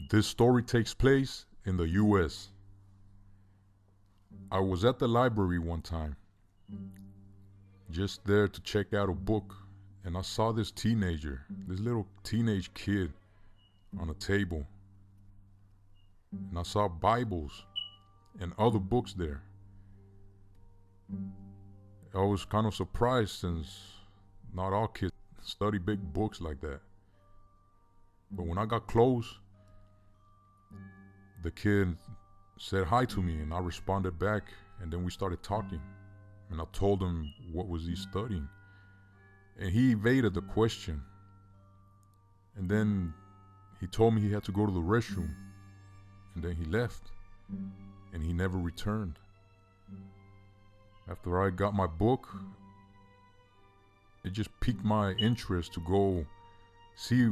This story takes place in the US. I was at the library one time, just there to check out a book, and I saw this little teenage kid on a table. And I saw Bibles and other books there. I was kind of surprised since not all kids study big books like that. But when I got close, the kid said hi to me and I responded back, and then we started talking. And I told him what was he studying. And he evaded the question. And then he told me he had to go to the restroom. And then he left. And he never returned. After I got my book, it just piqued my interest to go see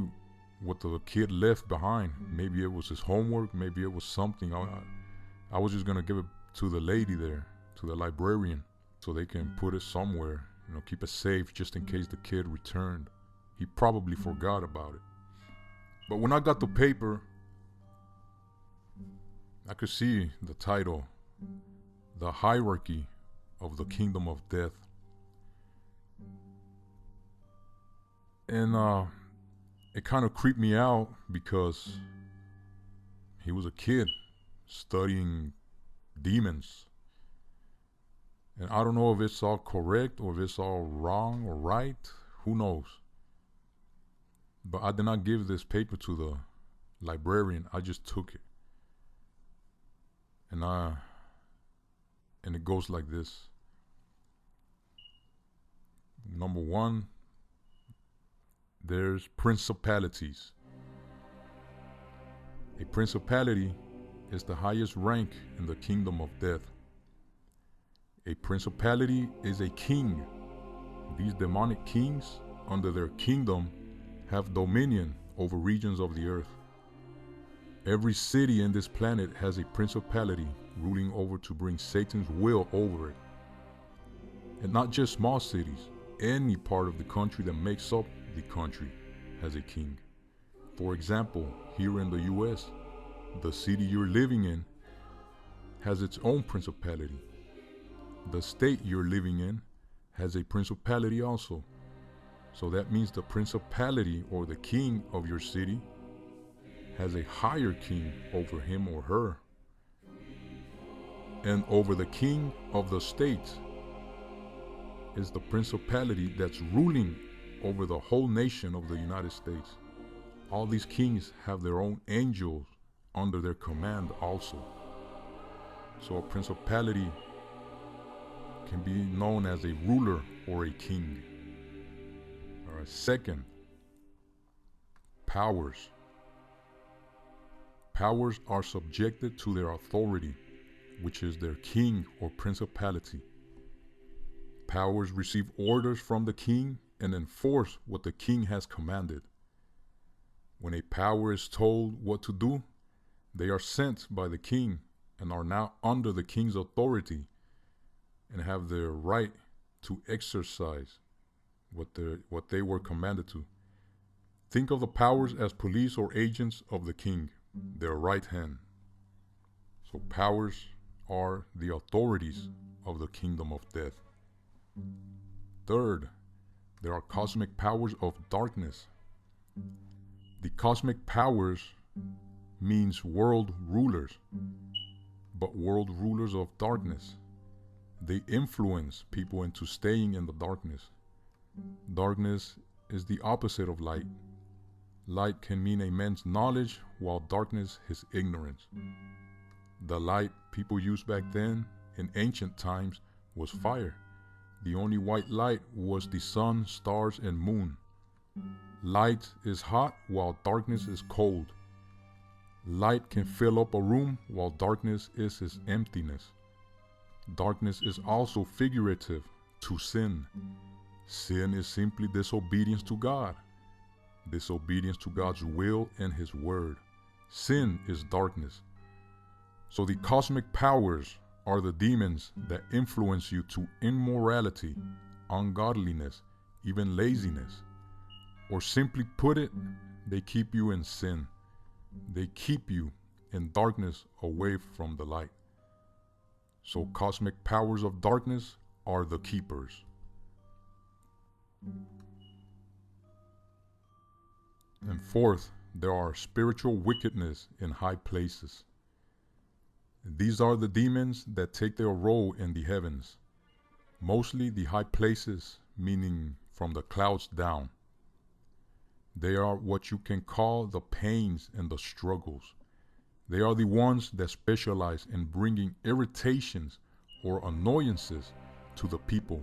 what the kid left behind. Maybe it was his homework, maybe it was something. I was just gonna give it to the lady there, to the librarian, so they can put it somewhere, keep it safe just in case the kid returned. He probably forgot about it. But when I got the paper, I could see the title, The Heirarchy of the Kingdom of Death. And it kind of creeped me out because he was a kid studying demons. And I don't know if it's all correct or if it's all wrong or right. Who knows? But I did not give this paper to the librarian. I just took it. And it goes like this. Number one, there's principalities. A principality is the highest rank in the kingdom of death. A principality is a king. These demonic kings, under their kingdom, have dominion over regions of the earth. Every city in this planet has a principality ruling over to bring Satan's will over it. And not just small cities. Any part of the country that makes up the country has a king. For example, here in the US, the city you're living in has its own principality. The state you're living in has a principality also. So that means the principality or the king of your city has a higher king over him or her. And over the king of the state is the principality that's ruling over the whole nation of the United States. All these kings have their own angels under their command also. So a principality can be known as a ruler or a king. All right, second, powers. Powers are subjected to their authority, which is their king or principality. Powers receive orders from the king and enforce what the king has commanded. When a power is told what to do, they are sent by the king and are now under the king's authority and have the right to exercise what they were commanded to. Think of the powers as police or agents of the king, their right hand. So powers are the authorities of the kingdom of death. Third, there are cosmic powers of darkness. The cosmic powers means world rulers, but world rulers of darkness. They influence people into staying in the darkness. Darkness is the opposite of light. Light can mean a man's knowledge, while darkness his ignorance. The light people used back then in ancient times was fire. The only white light was the sun, stars, and moon. Light is hot while darkness is cold. Light can fill up a room while darkness is its emptiness. Darkness is also figurative to sin. Sin is simply disobedience to God. Disobedience to God's will and His word. Sin is darkness. So the cosmic powers are the demons that influence you to immorality, ungodliness, even laziness. Or simply put it, they keep you in sin. They keep you in darkness away from the light. So cosmic powers of darkness are the keepers. And fourth, there are spiritual wickedness in high places. These are the demons that take their role in the heavens. Mostly the high places, meaning from the clouds down. They are what you can call the pains and the struggles. They are the ones that specialize in bringing irritations or annoyances to the people.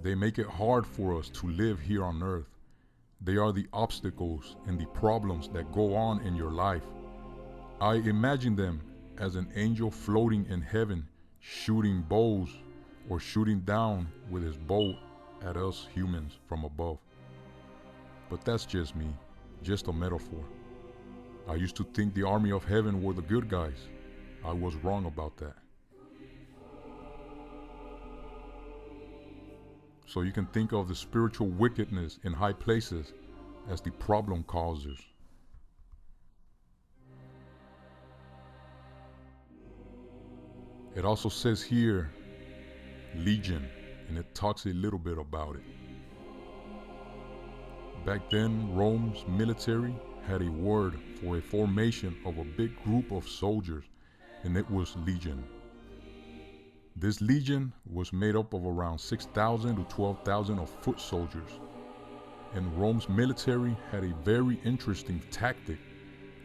They make it hard for us to live here on earth. They are the obstacles and the problems that go on in your life. I imagine them as an angel floating in heaven, shooting bows or shooting down with his bow at us humans from above. But that's just me, just a metaphor. I used to think the army of heaven were the good guys. I was wrong about that. So you can think of the spiritual wickedness in high places as the problem causers. It also says here, legion, and it talks a little bit about it. Back then, Rome's military had a word for a formation of a big group of soldiers, and it was legion. This legion was made up of around 6,000 to 12,000 of foot soldiers. And Rome's military had a very interesting tactic,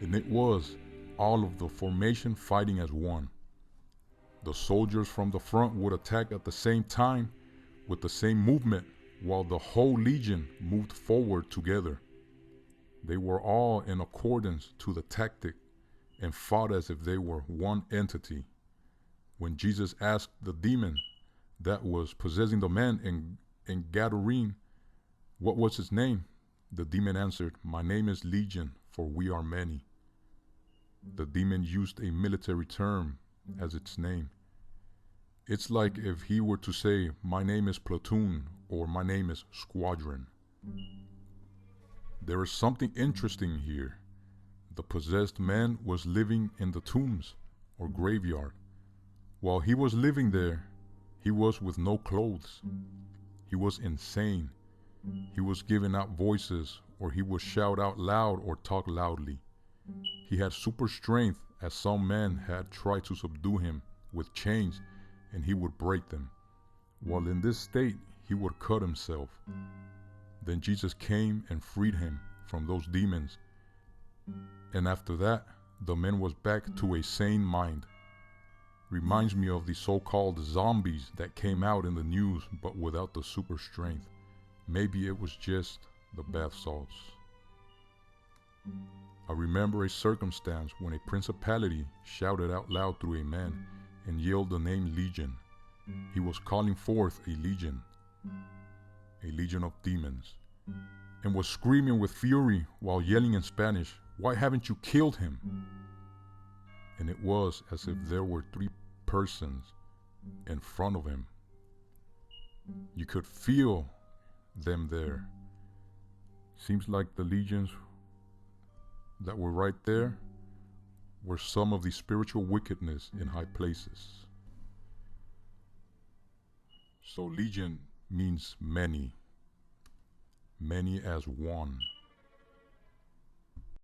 and it was all of the formation fighting as one. The soldiers from the front would attack at the same time with the same movement, while the whole legion moved forward together. They were all in accordance to the tactic and fought as if they were one entity. When Jesus asked the demon that was possessing the man in Gadarene, what was his name? The demon answered, "My name is Legion, for we are many." The demon used a military term as its name. It's like if he were to say, "My name is platoon," or "My name is squadron." There is something interesting here. The possessed man was living in the tombs or graveyard. While he was living there, he was with no clothes. He was insane. He was giving out voices, or he would shout out loud or talk loudly. He had super strength, as some men had tried to subdue him with chains, and he would break them. While in this state, he would cut himself. Then Jesus came and freed him from those demons. And after that, the man was back to a sane mind. Reminds me of the so-called zombies that came out in the news, but without the super strength. Maybe it was just the bath salts. I remember a circumstance when a principality shouted out loud through a man and yelled the name Legion. He was calling forth a legion of demons, and was screaming with fury while yelling in Spanish, "Why haven't you killed him?" And it was as if there were 3 persons in front of him. You could feel them there. Seems like the legions that were right there were some of the spiritual wickedness in high places. So legion means many, many as one.